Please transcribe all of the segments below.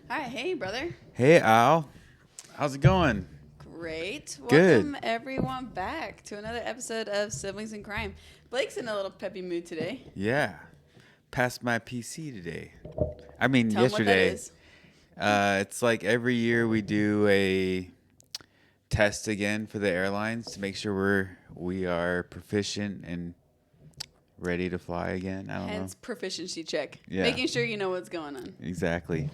Hi, hey, brother. Hey, Al. How's it going? Great. Good. Welcome, everyone, back to another episode of Siblings in Crime. Blake's in a little peppy mood today. Yeah. Passed my PC today. I mean, Tell him what that yesterday. is. It's like every year we do a test again for the airlines to make sure we are proficient and ready to fly again. I don't Hence, proficiency check. Yeah. Making sure you know what's going on. know. Exactly.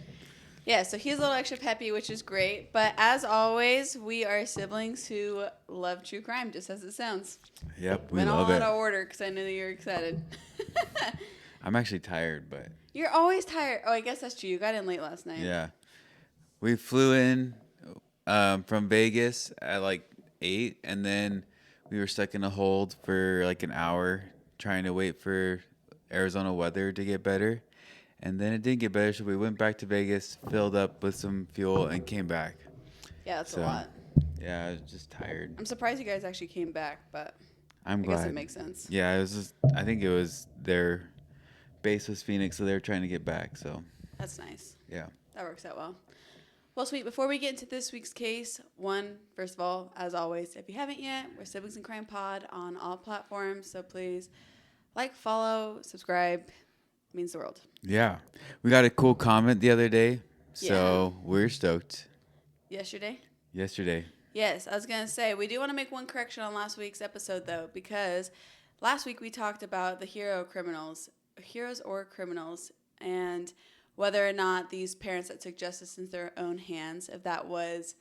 Yeah, so he's a little extra peppy, which is great. But as always, we are siblings who love true crime, just as it sounds. Yep, we Went love all it. out of order because I knew that you were excited. I'm actually tired, but You're always tired. Oh, I guess that's true. You got in late last night. yeah. We flew in from Vegas at like 8, and then we were stuck in a hold for like an hour trying to wait for Arizona weather to get better. And then it didn't get better, so we went back to Vegas, filled up with some fuel, and came back. Yeah, that's So, a lot. Yeah, I was just tired. I'm surprised you guys actually came back, but I'm I glad. guess it makes sense. Yeah, it was just, I think it was their base was Phoenix, so they were trying to get back. So, That's nice. yeah. That works out well. Well, sweet. Before we get into this week's case, first of all, as always, if you haven't yet, we're Siblings in Crime Pod on all platforms. So please like, follow, subscribe. It means the world. Yeah. We got a cool comment the other day, so we're stoked. Yesterday? Yesterday. Yes, I was going to say, we do want to make one correction on last week's episode, though, because last week we talked about the heroes or criminals, and whether or not these parents that took justice into their own hands, if that was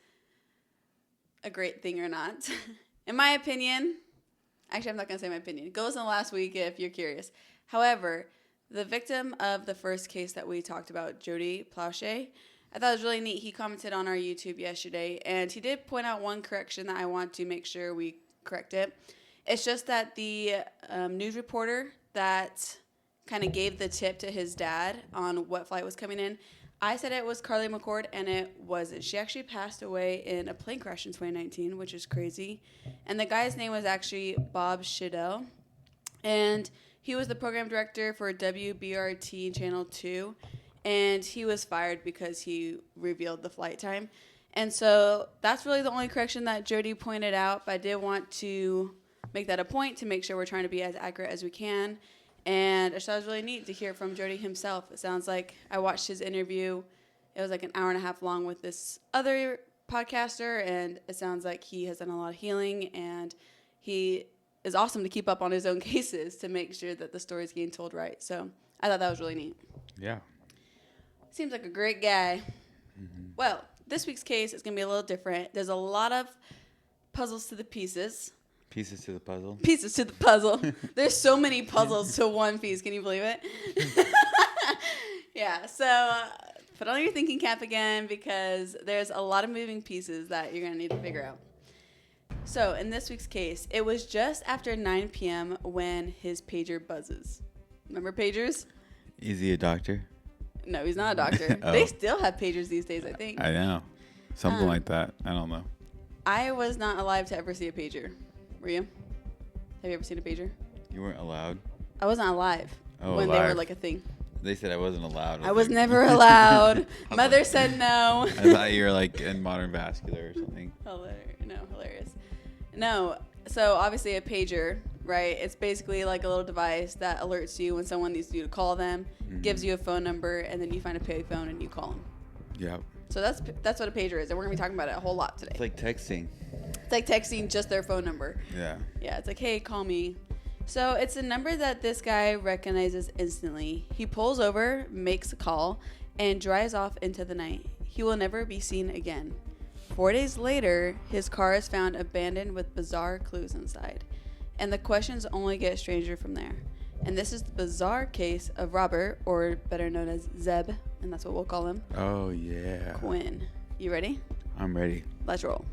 a great thing or not. In my opinion, actually, I'm not going to say my opinion. It goes in last week if you're curious. However, the victim of the first case that we talked about, Jody Plauche, I thought it was really neat. He commented on our YouTube yesterday, and he did point out one correction that I want to make sure we correct it. It's just that the news reporter that kind of gave the tip to his dad on what flight was coming in, I said it was Carly McCord, and it wasn't. She actually passed away in a plane crash in 2019, which is crazy. And the guy's name was actually Bob Shidell, and he was the program director for WBRT Channel 2, and he was fired because he revealed the flight time. And so that's really the only correction that Jody pointed out, but I did want to make that a point to make sure we're trying to be as accurate as we can. And I thought it was really neat to hear from Jody himself. It sounds like I watched his interview. It was like an hour and a half long with this other podcaster, and it sounds like he has done a lot of healing, and he is awesome to keep up on his own cases to make sure that the story is getting told right. So I thought that was really neat. Yeah. Seems like a great guy. Mm-hmm. Well, this week's case is going to be a little different. There's a lot of puzzles to the pieces. Pieces to the puzzle. Pieces to the puzzle. There's so many puzzles to one piece. Can you believe it? Yeah, so put on your thinking cap again because there's a lot of moving pieces that you're going to need to figure out. So in this week's case, it was just after 9 p.m. when his pager buzzes. Remember pagers? Is he a doctor? No, he's not a doctor. Oh. They still have pagers these days, I think. I know. Something like that. I don't know. I was not alive to ever see a pager. Were you? Have you ever seen a pager? You weren't allowed? I wasn't alive when they were like a thing. They said I wasn't allowed. I was never allowed. Mother said no. I thought you were like in modern vascular or something. Hilarious. No, so obviously a pager, right? It's basically like a little device that alerts you when someone needs you to call them, gives you a phone number, and then you find a payphone and you call them. Yep. So that's what a pager is, and we're going to be talking about it a whole lot today. It's like texting. It's like texting just their phone number. Yeah. Yeah, it's like, hey, call me. So it's a number that this guy recognizes instantly. He pulls over, makes a call, and drives off into the night. He will never be seen again. 4 days later, his car is found abandoned with bizarre clues inside. And the questions only get stranger from there. And this is the bizarre case of Robert, or better known as Zebb, and that's what we'll call him. Oh, yeah. Quinn. You ready? I'm ready. Let's roll.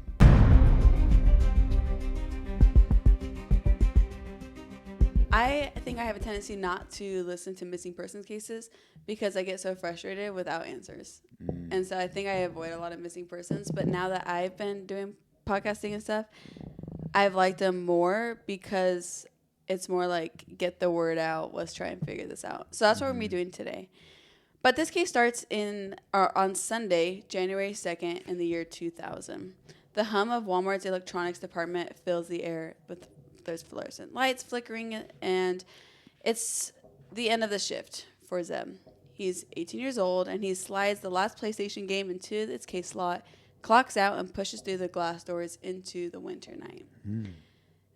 I think I have a tendency not to listen to missing persons cases because I get so frustrated without answers. And so I think I avoid a lot of missing persons. But now that I've been doing podcasting and stuff, I've liked them more because it's more like get the word out. Let's try and figure this out. So that's what we're going to be doing today. But this case starts on Sunday, January 2nd, in the year 2000. The hum of Walmart's electronics department fills the air with those fluorescent lights flickering, and it's the end of the shift for Zebb. He's 18 years old, and he slides the last PlayStation game into its case slot, clocks out, and pushes through the glass doors into the winter night.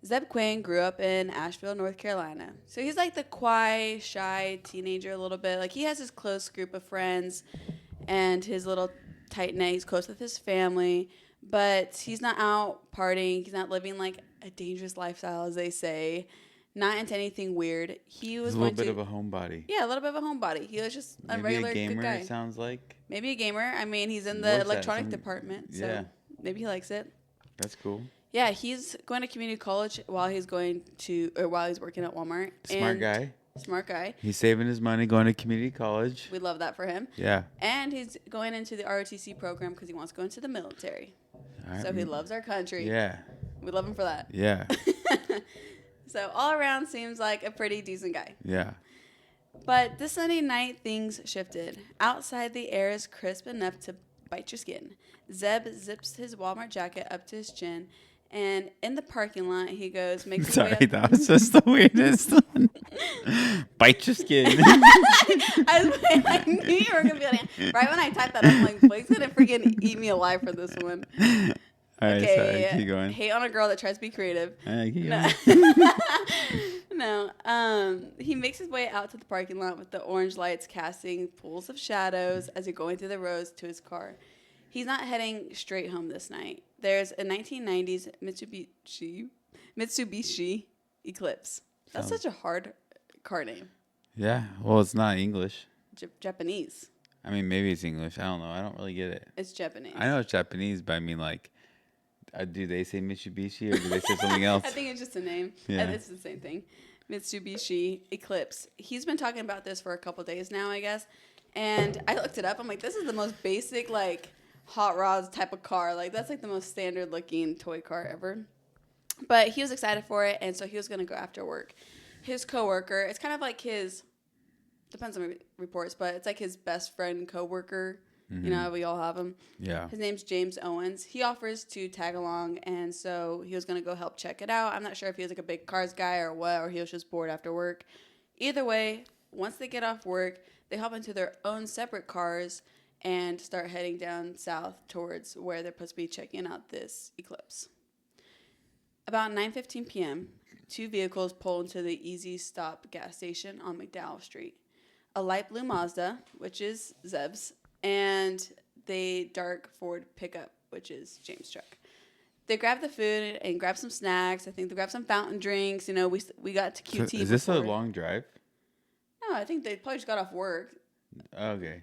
Zebb Quinn grew up in Asheville, North Carolina. So he's like the quiet, shy teenager a little bit. Like, he has his close group of friends and his little tight-knit. He's close with his family, but he's not out partying. He's not living like a dangerous lifestyle, as they say. Not into anything weird. He was He's a little bit of a homebody. Yeah, a little bit of a homebody. He was just a regular gamer, good guy. it sounds like. Maybe a gamer. I mean, he's in the electronic department, so maybe he likes it. That's cool. Yeah, he's going to community college while he's working at Walmart. Smart guy. He's saving his money going to community college. We love that for him. Yeah. And he's going into the ROTC program because he wants to go into the military. So he loves our country. Yeah. We love him for that. Yeah. So all around seems like a pretty decent guy. Yeah. But this Sunday night, things shifted. Outside, the air is crisp enough to bite your skin. Zebb zips his Walmart jacket up to his chin, and in the parking lot, he goes, makes his way up. That was just the weirdest one. Bite your skin. I knew you were going to be like, right when I typed that, I'm like, Blake's going to freaking eat me alive for this one. All right, sorry, keep going. Hate on a girl that tries to be creative. Keep going. No. He makes his way out to the parking lot with the orange lights casting pools of shadows as he's going through the rows to his car. He's not heading straight home this night. There's a 1990s Mitsubishi Eclipse. That's such a hard car name. Yeah, well, it's not English. Japanese. I mean, maybe it's English. I don't know. I don't really get it. It's Japanese. I know it's Japanese, but I mean, like, do they say Mitsubishi or do they say something else? I think it's just a name. Yeah. It's the same thing. Mitsubishi Eclipse. He's been talking about this for a couple days now, I guess. And I looked it up. I'm like, this is the most basic, like, hot rods type of car. Like, that's like the most standard looking toy car ever. But he was excited for it, and so he was going to go after work. His coworker, it's kind of like his, depends on reports, but it's like his best friend coworker. Mm-hmm. You know, we all have him. Yeah. His name's James Owens. He offers to tag along, and so he was going to go help check it out. I'm not sure if he was like a big cars guy or what, or he was just bored after work. Either way, once they get off work, they hop into their own separate cars and start heading down south towards where they're supposed to be checking out this eclipse. About 9:15 p.m., two vehicles pull into the Easy Stop gas station on McDowell Street. A light blue Mazda, which is Zebb's, and the dark Ford pickup, which is James' truck. They grab the food and grab some snacks. I think they grab some fountain drinks. You know, we got to QT. So is this a long drive? No, I think they probably just got off work. Okay.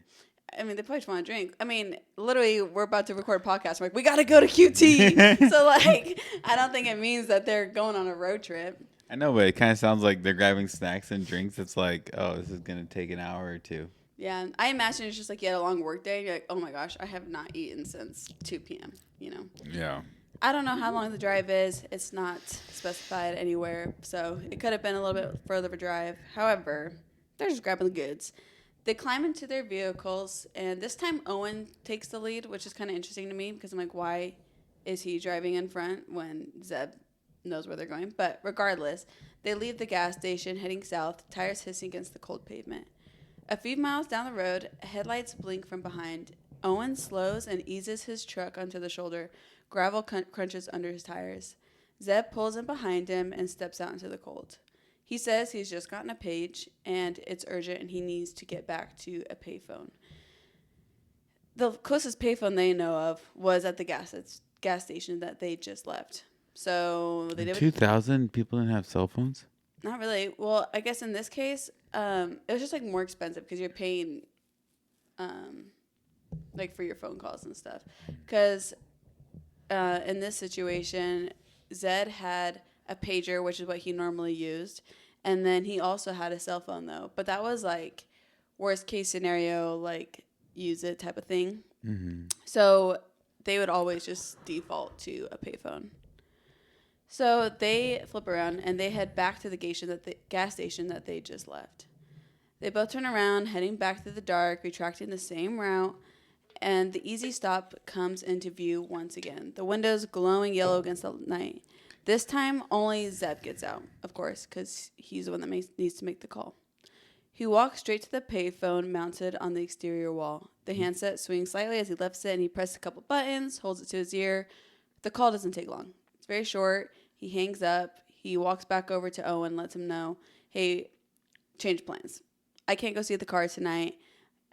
I mean, they probably just want to drink. I mean, literally, we're about to record a podcast. We're like, we got to go to QT. So, like, I don't think it means that they're going on a road trip. I know, but it kind of sounds like they're grabbing snacks and drinks. It's like, oh, this is going to take an hour or two. Yeah, I imagine it's just like you had a long work day. And you're like, oh, my gosh, I have not eaten since 2 p.m., you know? Yeah. I don't know how long the drive is. It's not specified anywhere. So, it could have been a little bit further of a drive. However, they're just grabbing the goods. They climb into their vehicles, and this time Owen takes the lead, which is kind of interesting to me because I'm like, why is he driving in front when Zebb knows where they're going? But regardless, they leave the gas station heading south, tires hissing against the cold pavement. A few miles down the road, headlights blink from behind. Owen slows and eases his truck onto the shoulder. Gravel crunches under his tires. Zebb pulls in behind him and steps out into the cold. He says he's just gotten a page, and it's urgent, and he needs to get back to a payphone. The closest payphone they know of was at the gas station that they just left. So they did. 2000 people didn't have cell phones? Not really. Well, I guess in this case, it was just like more expensive because you're paying, like for your phone calls and stuff. Because in this situation, Zedd had a pager, which is what he normally used. And then he also had a cell phone, though. But that was, like, worst case scenario, like, use it type of thing. Mm-hmm. So they would always just default to a payphone. So they flip around, and they head back to the gas station that they just left. They both turn around, heading back through the dark, retracting the same route, and the easy stop comes into view once again. The windows glowing yellow against the night. This time, only Zebb gets out, of course, because he's the one that needs to make the call. He walks straight to the payphone mounted on the exterior wall. The handset swings slightly as he lifts it, and he presses a couple buttons, holds it to his ear. The call doesn't take long. It's very short. He hangs up. He walks back over to Owen, lets him know, hey, change plans. I can't go see the car tonight.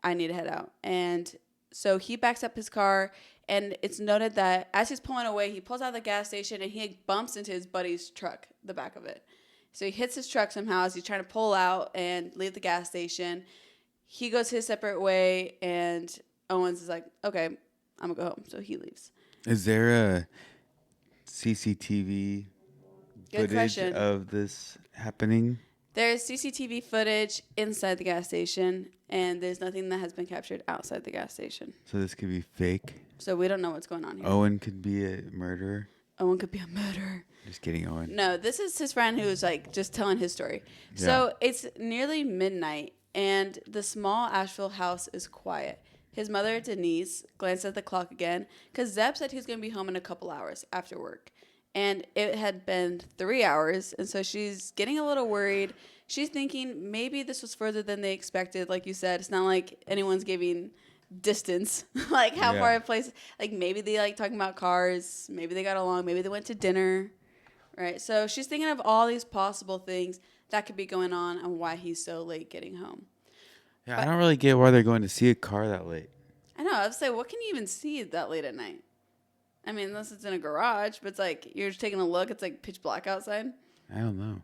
I need to head out. And so he backs up his car, and it's noted that as he's pulling away, he pulls out of the gas station, and he bumps into his buddy's truck, the back of it. So he hits his truck somehow as he's trying to pull out and leave the gas station. He goes his separate way, and Owens is like, okay, I'm going to go home. So he leaves. Is there a CCTV footage of this happening? There's CCTV footage inside the gas station, and there's nothing that has been captured outside the gas station. So this could be fake? So we don't know what's going on here. Owen could be a murderer? Owen could be a murderer. Just kidding, Owen. No, this is his friend who's like just telling his story. Yeah. So it's nearly midnight, and the small Asheville house is quiet. His mother, Denise, glanced at the clock again because Zebb said he was going to be home in a couple hours after work. And it had been 3 hours, and so she's getting a little worried. She's thinking maybe this was further than they expected. Like you said, it's not like anyone's giving distance, like how far a place. Like maybe they like talking about cars. Maybe they got along. Maybe they went to dinner. Right, so she's thinking of all these possible things that could be going on and why he's so late getting home. Yeah, I don't really get why they're going to see a car that late. I know. I was like, what can you even see that late at night? I mean, unless it's in a garage, but it's like you're just taking a look. It's like pitch black outside. I don't know.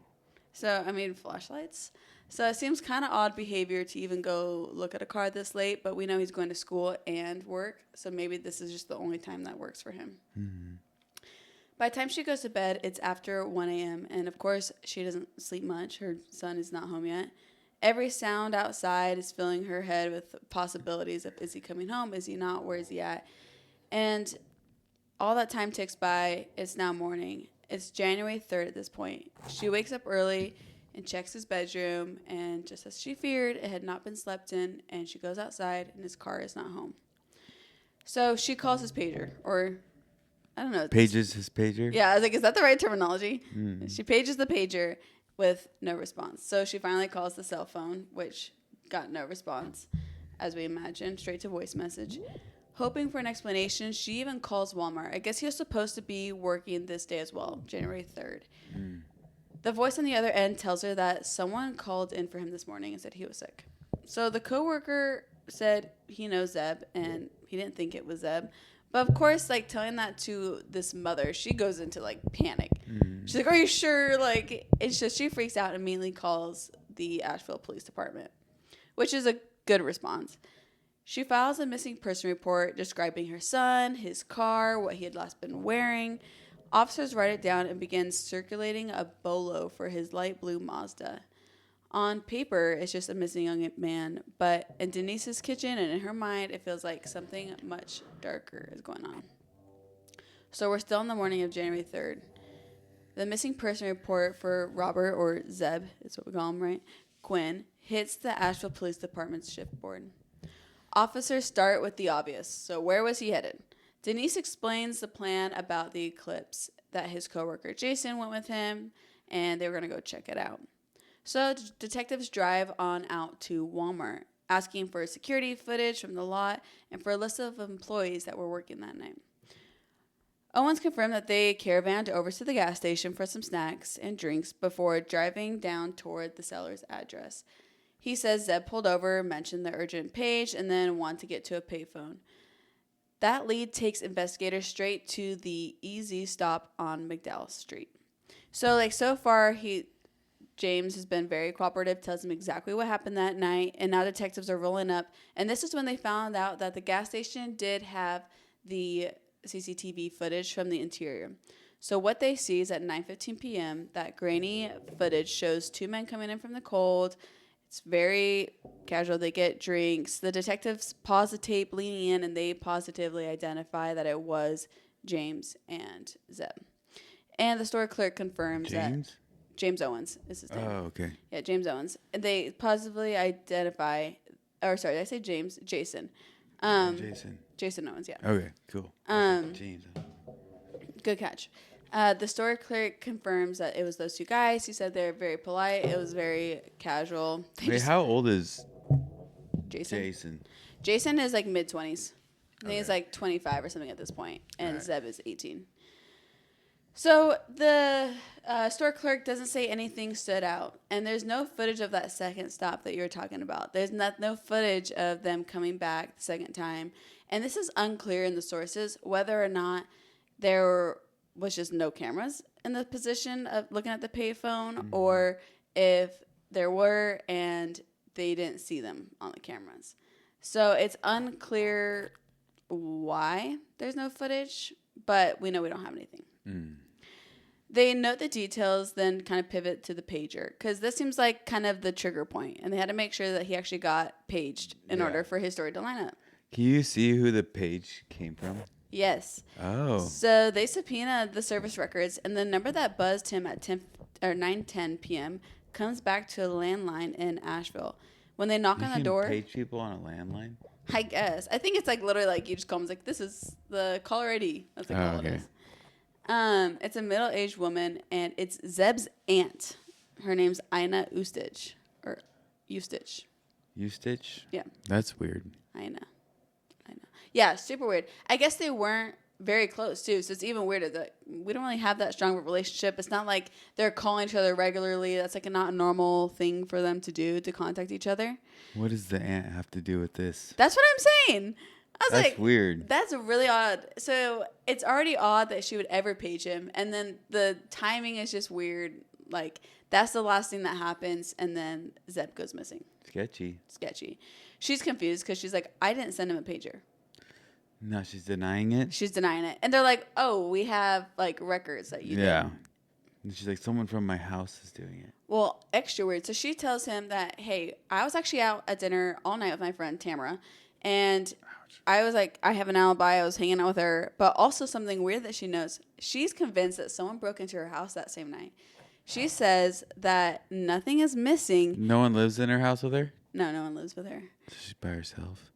So, I mean, flashlights. So it seems kind of odd behavior to even go look at a car this late, but we know he's going to school and work, so maybe this is just the only time that works for him. Mm-hmm. By the time she goes to bed, it's after 1 a.m., and of course, she doesn't sleep much. Her son is not home yet. Every sound outside is filling her head with possibilities of, is he coming home? Is he not? Where is he at? And all that time ticks by. It's now morning. It's January 3rd at this point. She wakes up early and checks his bedroom, and just as she feared, it had not been slept in, and she goes outside, and his car is not home. So she calls his pager, or I don't know. Pages his pager? Yeah, I was like, is that the right terminology? Mm. She pages the pager with no response. So she finally calls the cell phone, which got no response, as we imagined, straight to voice message. Hoping for an explanation, she even calls Walmart. I guess he was supposed to be working this day as well, January 3rd. Mm. The voice on the other end tells her that someone called in for him this morning and said he was sick. So the coworker said he knows Zebb, and he didn't think it was Zebb. But of course, like telling that to this mother, she goes into like panic. Mm. She's like, "Are you sure?" Like, it's just she freaks out and immediately calls the Asheville Police Department, which is a good response. She files a missing person report describing her son, his car, what he had last been wearing. Officers write it down and begin circulating a bolo for his light blue Mazda. On paper, it's just a missing young man, but in Denise's kitchen and in her mind, it feels like something much darker is going on. So we're still in the morning of January 3rd. The missing person report for Robert, or Zebb, is what we call him, right? Quinn, hits the Asheville Police Department's shift board. Officers start with the obvious. So where was he headed? Denise explains the plan about the eclipse, that his coworker Jason went with him, and they were going to go check it out. So detectives drive on out to Walmart, asking for security footage from the lot and for a list of employees that were working that night. Owens confirmed that they caravanned over to the gas station for some snacks and drinks before driving down toward the seller's address. He says Zebb pulled over, mentioned the urgent page, and then wanted to get to a payphone. That lead takes investigators straight to the easy stop on McDowell Street. So far, James has been very cooperative, tells him exactly what happened that night, and now detectives are rolling up. And this is when they found out that the gas station did have the CCTV footage from the interior. So what they see is at 9:15 p.m., that grainy footage shows two men coming in from the cold. It's very casual. They get drinks. The detectives pause the tape, leaning in, and they positively identify that it was James and Zebb. And the store clerk confirms James? James Owens is his name. Oh, okay. Yeah, James Owens. They positively identify, or sorry, did I say James? Jason. Jason. Jason Owens, yeah. Okay, cool. James. Good catch. The store clerk confirms that it was those two guys. He said they're very polite. It was very casual. Wait, how old is Jason? Jason is like mid-20s. I think he's like 25 or something at this point, and Zebb is 18. So the store clerk doesn't say anything stood out, and there's no footage of that second stop that you were talking about. There's no footage of them coming back the second time, and this is unclear in the sources whether or not there was just no cameras in the position of looking at the payphone, or if there were and they didn't see them on the cameras. So it's unclear why there's no footage, but we know we don't have anything. They note the details, then kind of pivot to the pager, because this seems like kind of the trigger point, and they had to make sure that he actually got paged in order for his story to line up. Can you see who the page came from? Yes. Oh. So they subpoenaed the service records, and the number that buzzed him at 9:10 p.m. comes back to a landline in Asheville. When they knock on the door, page people on a landline. I guess. I think it's like literally like you just call them like, this is the caller ID. That's like all it is. It's a middle-aged woman, and it's Zebb's aunt. Her name's Ina Ustich. Or Ustich. Ustich? Yeah. That's weird. Ina. Yeah, super weird. I guess they weren't very close, too, so it's even weirder that we don't really have that strong of a relationship. It's not like they're calling each other regularly. That's like not a normal thing for them to do, to contact each other. What does the aunt have to do with this? That's what I'm saying. That's like, weird. That's really odd. So it's already odd that she would ever page him, and then the timing is just weird. Like, that's the last thing that happens, and then Zebb goes missing. Sketchy. She's confused because she's like, I didn't send him a pager. No, she's denying it? She's denying it. And they're like, oh, we have, like, records that you did. Yeah. And she's like, someone from my house is doing it. Well, extra weird. So she tells him that, hey, I was actually out at dinner all night with my friend Tamara, and I was like, I have an alibi. I was hanging out with her. But also something weird that she knows. She's convinced that someone broke into her house that same night. She says that nothing is missing. No one lives in her house with her? No, no one lives with her. She's by herself.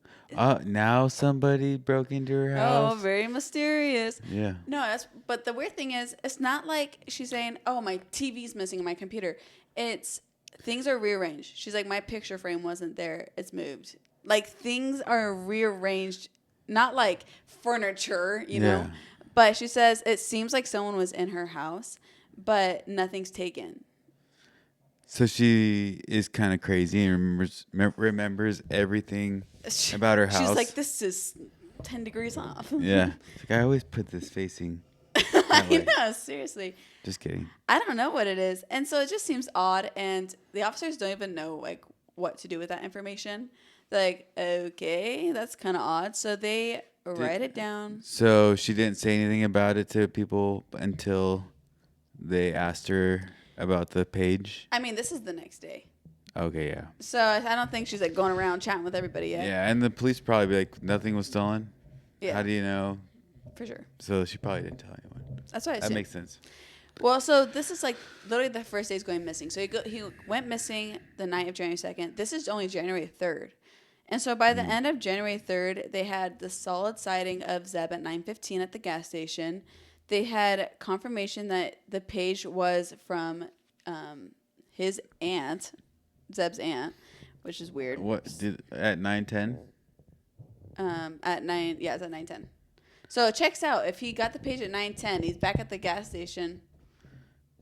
Now somebody broke into her house. Oh, very mysterious. Yeah. No, but the weird thing is, it's not like she's saying, oh, my TV's missing in my computer. It's things are rearranged. She's like, my picture frame wasn't there. It's moved. Like, things are rearranged, not like furniture, you know. But she says it seems like someone was in her house, but nothing's taken. So she is kind of crazy and remembers everything about her house. She's like, this is 10 degrees off. Yeah. It's like, I always put this facing. I know, seriously. Just kidding. I don't know what it is. And so it just seems odd. And the officers don't even know, like, what to do with that information. They're like, okay, that's kind of odd. So they write it down. So she didn't say anything about it to people until they asked her about the page? I mean, this is the next day. Okay, yeah. So I don't think she's, like, going around chatting with everybody yet. Yeah, and the police probably be like, nothing was stolen? Yeah. How do you know? For sure. So she probably didn't tell anyone. That's what I assume. That makes sense. Well, so this is, like, literally the first day he's going missing. So he went missing the night of January 2nd. This is only January 3rd. And so by the end of January 3rd, they had the solid sighting of Zebb at 9:15 at the gas station. They had confirmation that the page was from his aunt, Zebb's aunt, which is weird. At 9:10? At 9, yeah, it's at 9:10. So it checks out. If he got the page at 9:10, he's back at the gas station.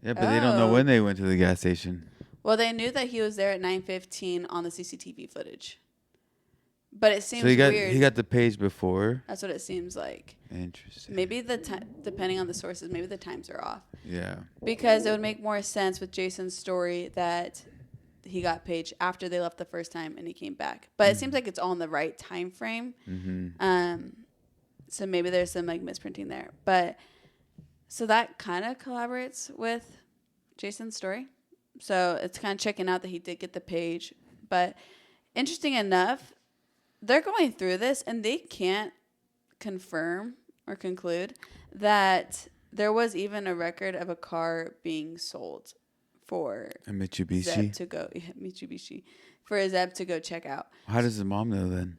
Yeah, but they don't know when they went to the gas station. Well, they knew that he was there at 9:15 on the CCTV footage. But it seems weird. He got the page before? That's what it seems like. Interesting. Maybe depending on the sources, maybe the times are off. Yeah. Because it would make more sense with Jason's story that he got paged after they left the first time and he came back. But it seems like it's all in the right time frame. Mm-hmm. So maybe there's some, like, misprinting there. But so that kind of collaborates with Jason's story. So it's kind of checking out that he did get the page. But interesting enough, they're going through this and they can't confirm or conclude that there was even a record of a car being sold for A Mitsubishi. Zebb to go. Yeah, Mitsubishi. For Zebb to go check out. How does his mom know then?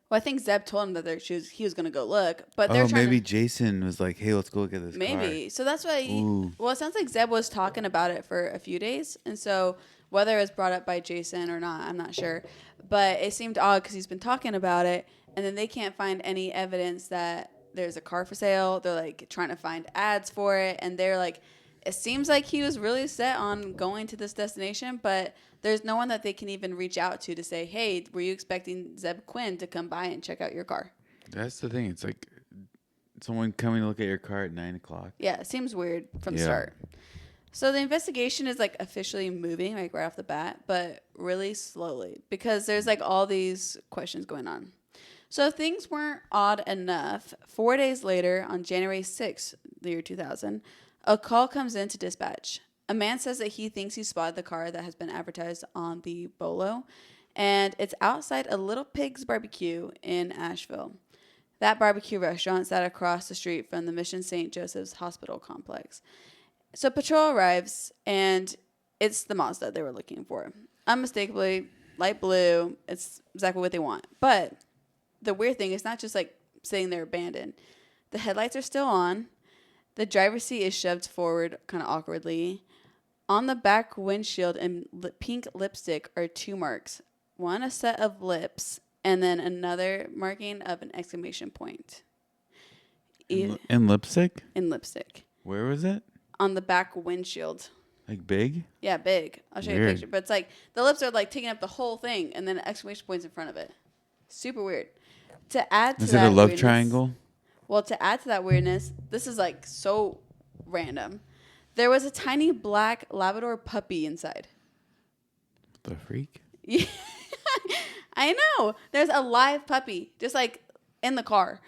Well, I think Zebb told him that he was going to go look, but they're trying maybe to, Jason was like, "Hey, let's go look at this maybe. car." So that's why. Ooh. Well, it sounds like Zebb was talking about it for a few days, and so whether it was brought up by Jason or not, I'm not sure. But it seemed odd because he's been talking about it, and then they can't find any evidence that there's a car for sale. They're like trying to find ads for it, and they're like, it seems like he was really set on going to this destination, but there's no one that they can even reach out to say, hey, were you expecting Zebb Quinn to come by and check out your car? That's the thing. It's like someone coming to look at your car at 9:00. Yeah, it seems weird from the start. So the investigation is like officially moving like right off the bat, but really slowly because there's like all these questions going on. So if things weren't odd enough, 4 days later on January 6th, the year 2000, a call comes in to dispatch. A man says that he thinks he spotted the car that has been advertised on the Bolo, and it's outside a Little Pig's Barbecue in Asheville. That barbecue restaurant sat across the street from the Mission St. Joseph's Hospital complex. So patrol arrives, and it's the Mazda they were looking for. Unmistakably, light blue. It's exactly what they want. But the weird thing is not just like sitting there abandoned. The headlights are still on. The driver's seat is shoved forward kind of awkwardly. On the back windshield in pink lipstick are 2 marks. One, a set of lips, and then another marking of an exclamation point. In lipstick? In lipstick. Where was it? On the back windshield. Like big? Yeah, big. I'll show you a picture. But it's like the lips are like taking up the whole thing, and then exclamation points in front of it. Super weird. To add to Is that it a love weirdness, triangle? Well, to add to that weirdness, this is like so random. There was a tiny black Labrador puppy inside. The freak? Yeah, I know. There's a live puppy just like in the car.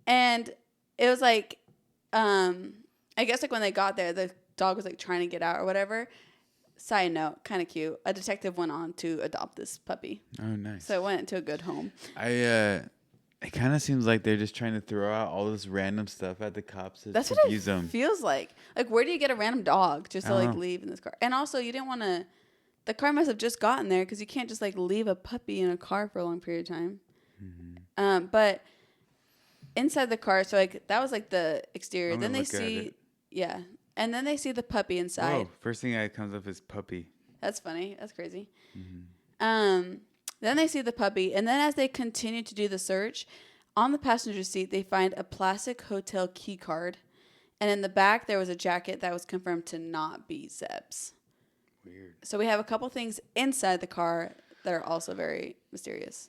And it was like, I guess like when they got there, the dog was like trying to get out or whatever. Side note, kind of cute. A detective went on to adopt this puppy. Oh, nice. So it went to a good home. It kind of seems like they're just trying to throw out all this random stuff at the cops to That's what confuse them. Feels like. Like, where do you get a random dog just to like leave in this car? And also, you didn't want to. The car must have just gotten there because you can't just like leave a puppy in a car for a long period of time. Mm-hmm. But inside the car, so like that was like the exterior. Then they see, and then they see the puppy inside. Whoa! First thing that comes up is puppy. That's funny. That's crazy. Mm-hmm. Then they see the puppy, and then as they continue to do the search, on the passenger seat, they find a plastic hotel key card, and in the back, there was a jacket that was confirmed to not be Zebb's. Weird. So we have a couple things inside the car that are also very mysterious.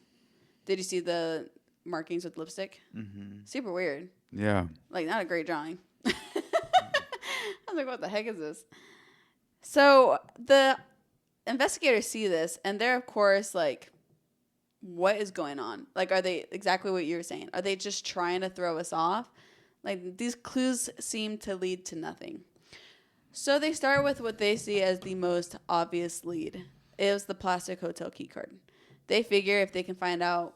Did you see the markings with lipstick? Mm-hmm. Super weird. Yeah. Like, not a great drawing. I was like, what the heck is this? So the investigators see this, and they're, of course, like, what is going on? Like, are they exactly what you were saying? Are they just trying to throw us off? Like, these clues seem to lead to nothing. So they start with what they see as the most obvious lead. It was the plastic hotel key card. They figure if they can find out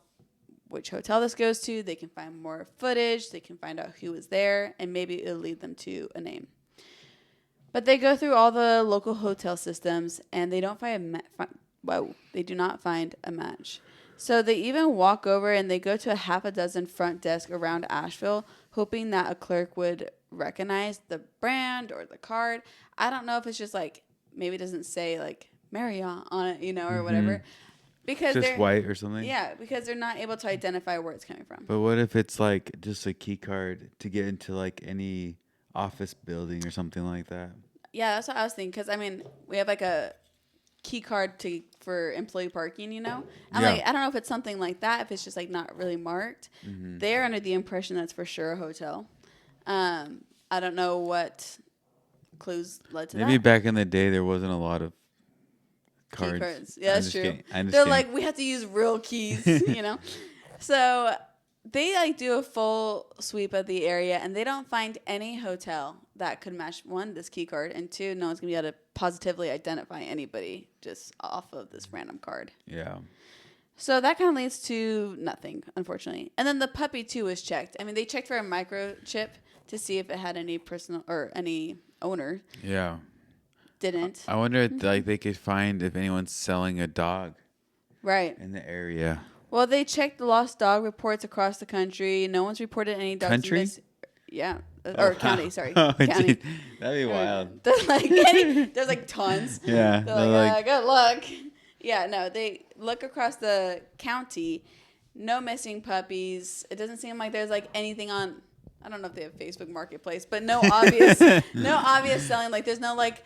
which hotel this goes to, they can find more footage, they can find out who was there, and maybe it'll lead them to a name. But they go through all the local hotel systems, and they don't find they do not find a match. So they even walk over and they go to a half a dozen front desks around Asheville, hoping that a clerk would recognize the brand or the card. I don't know if it's just like, maybe it doesn't say like Marriott on it, or whatever. Because just white or something? Yeah, because they're not able to identify where it's coming from. But what if it's like just a key card to get into like any office building or something like that? Yeah, that's what I was thinking. Because, I mean, we have like a key card for employee parking, I'm like, I don't know if it's something like that, if it's just like not really marked. They're under the impression that's for sure a hotel. I don't know what clues led to that. Maybe back in the day there wasn't a lot of cards. Key cards. Yeah, that's true. They're like, we have to use real keys, So they like do a full sweep of the area, and they don't find any hotel that could match, one, this key card, and two, no one's gonna be able to positively identify anybody just off of this random card. Yeah. So that kind of leads to nothing, unfortunately. And then the puppy too was checked. I mean, they checked for a microchip to see if it had any personal or any owner. Yeah. didn't. I wonder if like they could find if anyone's selling a dog Right. in the area. Well, they checked the lost dog reports across the country. No one's reported any dogs Country? missing. Yeah. Oh, Or wow. county, sorry. Oh, County. geez. That'd be wild. There's like tons. Yeah. They're like, good luck. Yeah, no, they look across the county. No missing puppies. It doesn't seem like there's like anything on. I don't know if they have Facebook Marketplace, but no obvious selling. Like there's no like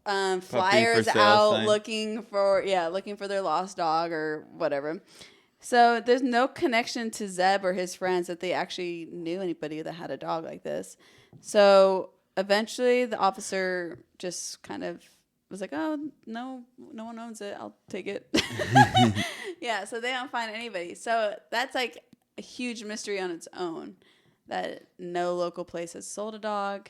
flyers out sign. looking for their lost dog or whatever. So there's no connection to Zebb or his friends that they actually knew anybody that had a dog like this. So eventually the officer just kind of was like, oh, no one owns it. I'll take it. Yeah, so they don't find anybody. So that's like a huge mystery on its own that no local place has sold a dog.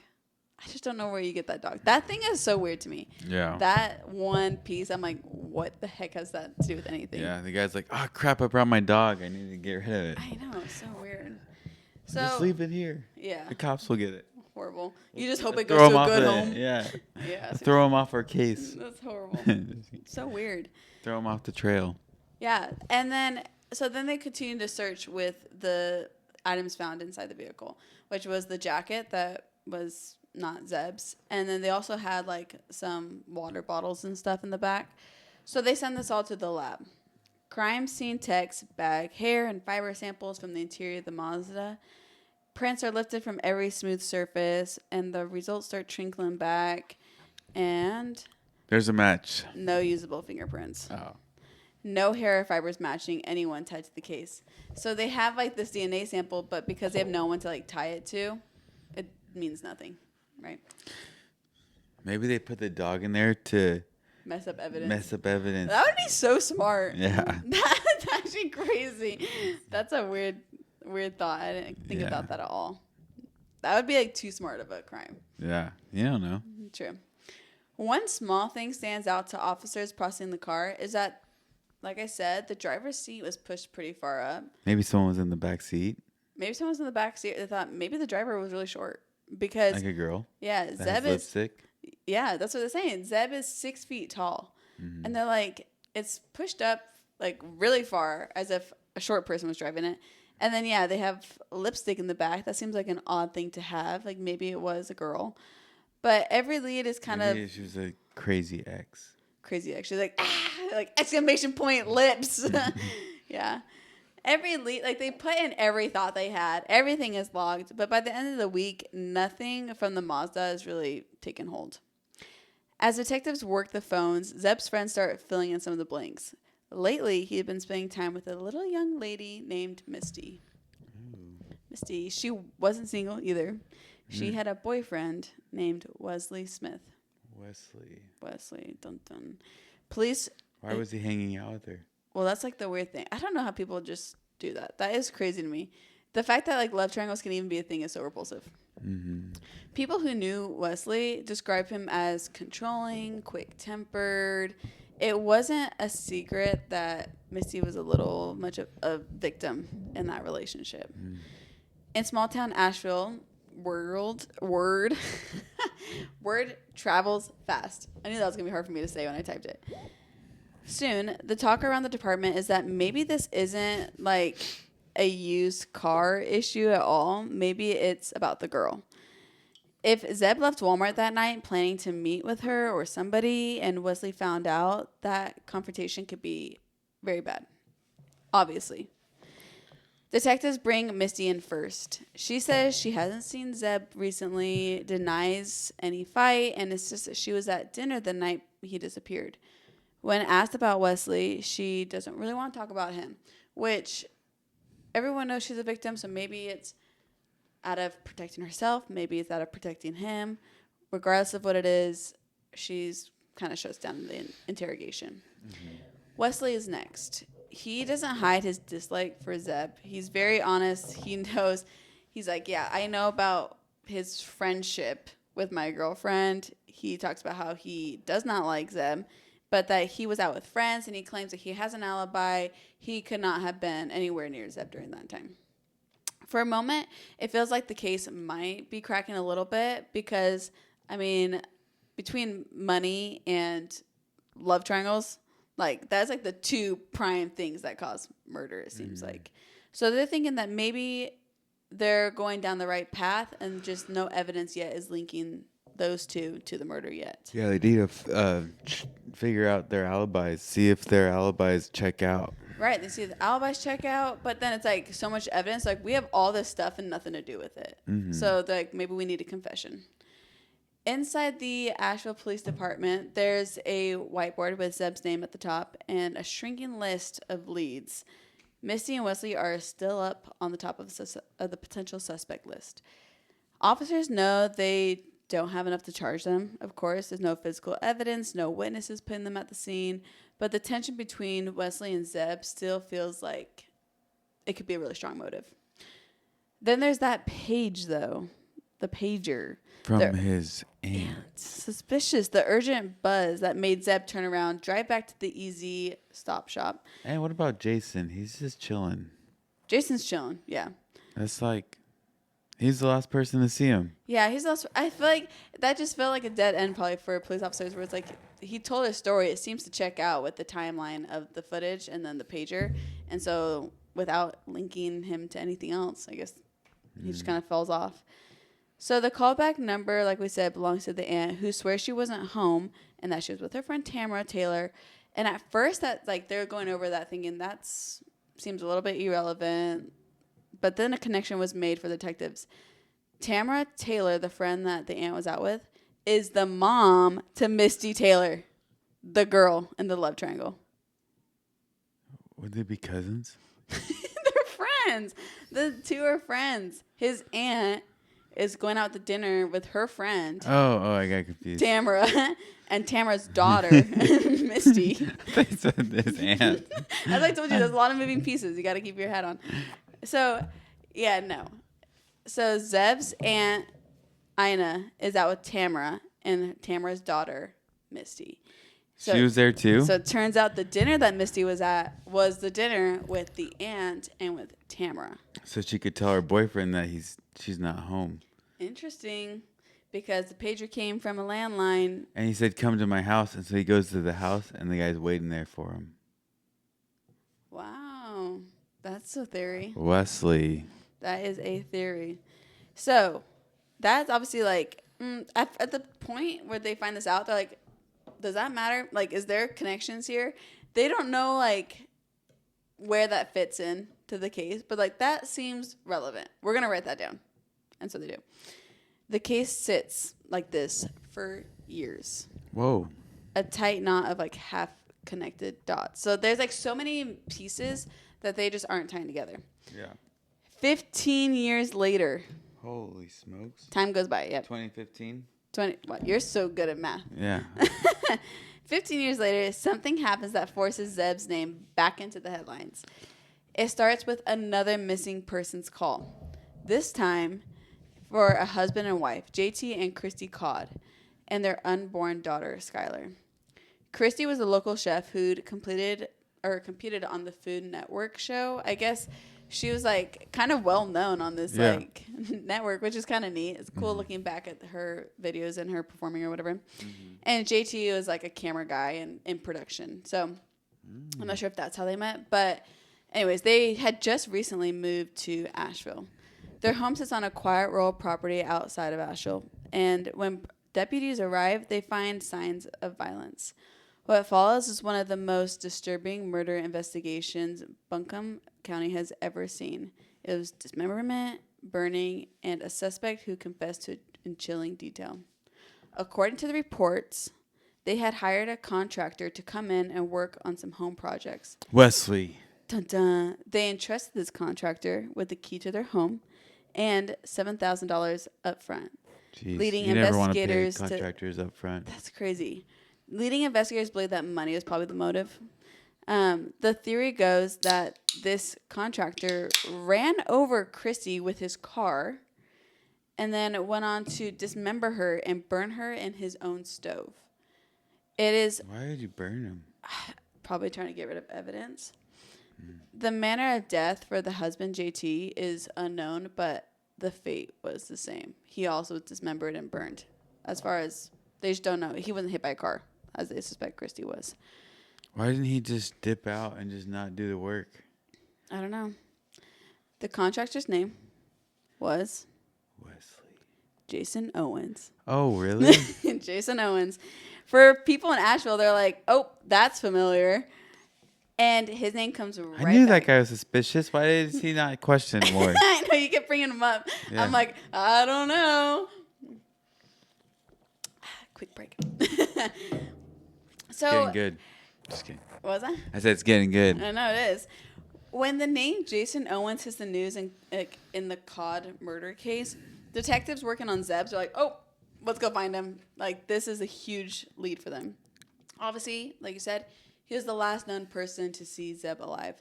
I just don't know where you get that dog. That thing is so weird to me. Yeah. That one piece, I'm like, what the heck has that to do with anything? Yeah, the guy's like, oh, crap, I brought my dog. I need to get rid of it. I know, it's so weird. So Just leave it here. Yeah. The cops will get it. Horrible. You just hope it Throw goes him to a off good the- home. Yeah. Yeah. Throw him off our case. That's horrible. So weird. Throw him off the trail. Yeah. And then they continued to search with the items found inside the vehicle, which was the jacket that was not Zebb's. And then they also had like some water bottles and stuff in the back. So they send this all to the lab. Crime scene techs bag hair and fiber samples from the interior of the Mazda. Prints are lifted from every smooth surface, and the results start trickling back. And There's a match. no usable fingerprints. Oh. No hair or fibers matching anyone tied to the case. So they have like this DNA sample, but because they have no one to like tie it to, it means nothing, right? Maybe they put the dog in there to Mess up evidence. That would be so smart. Yeah. That's actually crazy. That's a weird thought. I didn't think about that at all. That would be like too smart of a crime. Yeah. You don't know. True. One small thing stands out to officers processing the car is that, like I said, the driver's seat was pushed pretty far up. Maybe someone was in the back seat. Maybe someone was in the back seat. They thought maybe the driver was really short because Like a girl. yeah, That Zebb has is lipstick. yeah, that's what they're saying. Zebb is 6 feet tall, and they're like it's pushed up like really far as if a short person was driving it. And then they have lipstick in the back. That seems like an odd thing to have. Like maybe it was a girl, but every lead is kind Maybe of she was a crazy ex. crazy. Actually, like exclamation point lips. Yeah. Every lead, like they put in every thought they had. Everything is logged, but by the end of the week, nothing from the Mazda is really taken hold. As detectives work the phones, Zebb's friends start filling in some of the blanks. Lately, he had been spending time with a little young lady named Misty. Ooh. Misty, she wasn't single either. She had a boyfriend named Wesley Smith. Wesley, dun dun. Police. Why was he hanging out with her? Well, that's like the weird thing. I don't know how people just do that. That is crazy to me. The fact that like love triangles can even be a thing is so repulsive. Mm-hmm. People who knew Wesley describe him as controlling, quick-tempered. It wasn't a secret that Misty was a little much of a victim in that relationship. Mm. In small-town Asheville, word travels fast. I knew that was going to be hard for me to say when I typed it. Soon, the talk around the department is that maybe this isn't like a used car issue at all. Maybe it's about the girl. If Zebb left Walmart that night planning to meet with her or somebody and Wesley found out, that confrontation could be very bad. Obviously. Detectives bring Misty in first. She says she hasn't seen Zebb recently, denies any fight, and it's just that she was at dinner the night he disappeared. When asked about Wesley, she doesn't really want to talk about him, which everyone knows she's a victim, so maybe it's out of protecting herself, maybe it's out of protecting him. Regardless of what it is, she's kind of shuts down the interrogation. Mm-hmm. Wesley is next. He doesn't hide his dislike for Zebb. He's very honest. He knows. He's like, yeah, I know about his friendship with my girlfriend. He talks about how he does not like Zebb, but that he was out with friends, and he claims that he has an alibi. He could not have been anywhere near Zebb during that time. For a moment, it feels like the case might be cracking a little bit because, I mean, between money and love triangles, like that's like the two prime things that cause murder, it seems like. So they're thinking that maybe they're going down the right path and just no evidence yet is linking those two to the murder yet. Yeah, they need to figure out their alibis, see if their alibis check out. Right, they see the alibis check out, but then it's like so much evidence. Like we have all this stuff and nothing to do with it. So like maybe we need a confession. Inside the Asheville Police Department, there's a whiteboard with Zebb's name at the top and a shrinking list of leads. Misty and Wesley are still up on the top of the potential suspect list. Officers know they don't have enough to charge them, of course. There's no physical evidence, no witnesses putting them at the scene. But the tension between Wesley and Zebb still feels like it could be a really strong motive. Then there's that page, though. The pager. From his aunt. Suspicious. The urgent buzz that made Zebb turn around, drive back to the easy stop shop. And what about Jason? He's just chilling. Jason's chilling, yeah. That's like, he's the last person to see him. Yeah, he's also, I feel like that just felt like a dead end probably for police officers where it's like he told a story. It seems to check out with the timeline of the footage and then the pager. And so without linking him to anything else, I guess he just kind of falls off. So the callback number, like we said, belongs to the aunt who swears she wasn't home and that she was with her friend Tamara Taylor. And at first, that like they're going over that thinking that's seems a little bit irrelevant. But then a connection was made for the detectives. Tamara Taylor, the friend that the aunt was out with, is the mom to Misty Taylor, the girl in the love triangle. Would they be cousins? They're friends. The two are friends. His aunt is going out to dinner with her friend. Oh, I got confused. Tamara and Tamara's daughter, Misty. They said his aunt. As I told you, there's a lot of moving pieces. You got to keep your head on. So, yeah, no. So Zebb's aunt, Ina, is out with Tamara and Tamara's daughter, Misty. So, she was there too? So it turns out the dinner that Misty was at was the dinner with the aunt and with Tamara. So she could tell her boyfriend that she's not home. Interesting, because the pager came from a landline. And he said, come to my house. And so he goes to the house, and the guy's waiting there for him. Wow. That's a theory. Wesley. That is a theory. So that's obviously like, at the point where they find this out, they're like, does that matter? Like, is there connections here? They don't know, like, where that fits in to the case, but, like, that seems relevant. We're going to write that down. And so they do. The case sits like this for years. Whoa. A tight knot of, like, half-connected dots. So there's, like, so many pieces that they just aren't tying together. Yeah. 15 years later. Holy smokes. Time goes by, yep. 2015? What? You're so good at math. Yeah. 15 years later, something happens that forces Zebb's name back into the headlines. It starts with another missing persons call. This time for a husband and wife, JT and Christy Codd, and their unborn daughter, Skylar. Christy was a local chef who'd competed on the Food Network show. I guess she was like kind of well known on this like network, which is kind of neat. It's cool looking back at her videos and her performing or whatever. And JT was like a camera guy and in production. So I'm not sure if that's how they met, but anyways, they had just recently moved to Asheville. Their home sits on a quiet rural property outside of Asheville. And when deputies arrive, they find signs of violence. What follows is one of the most disturbing murder investigations Buncombe County has ever seen. It was dismemberment, burning, and a suspect who confessed to in chilling detail. According to the reports, they had hired a contractor to come in and work on some home projects. Wesley. Dun dun. They entrusted this contractor with the key to their home and $7,000 up front. Jeez, leading you never want to investigators pay contractors up front. That's crazy. Leading investigators believe that money was probably the motive. The theory goes that this contractor ran over Christy with his car and then went on to dismember her and burn her in his own stove. It is... Why did you burn him? Probably trying to get rid of evidence. The manner of death for the husband, JT, is unknown, but the fate was the same. He also was dismembered and burned, as far as They just don't know. He wasn't hit by a car, as they suspect Christy was. Why didn't he just dip out and just not do the work? I don't know. The contractor's name was Wesley. Jason Owens. Oh, really? Jason Owens. For people in Asheville, they're like, oh, that's familiar. And his name comes right I knew back. that guy was suspicious. Why did he not question more? I know, you kept bringing him up. Yeah. I'm like, I don't know. Quick break. So, Getting good. Just kidding. What was that? I said it's getting good. I know it is. When the name Jason Owens hits the news in the Cod murder case, detectives working on Zebb's are like, oh, let's go find him. Like, this is a huge lead for them. Obviously, like you said, he was the last known person to see Zebb alive.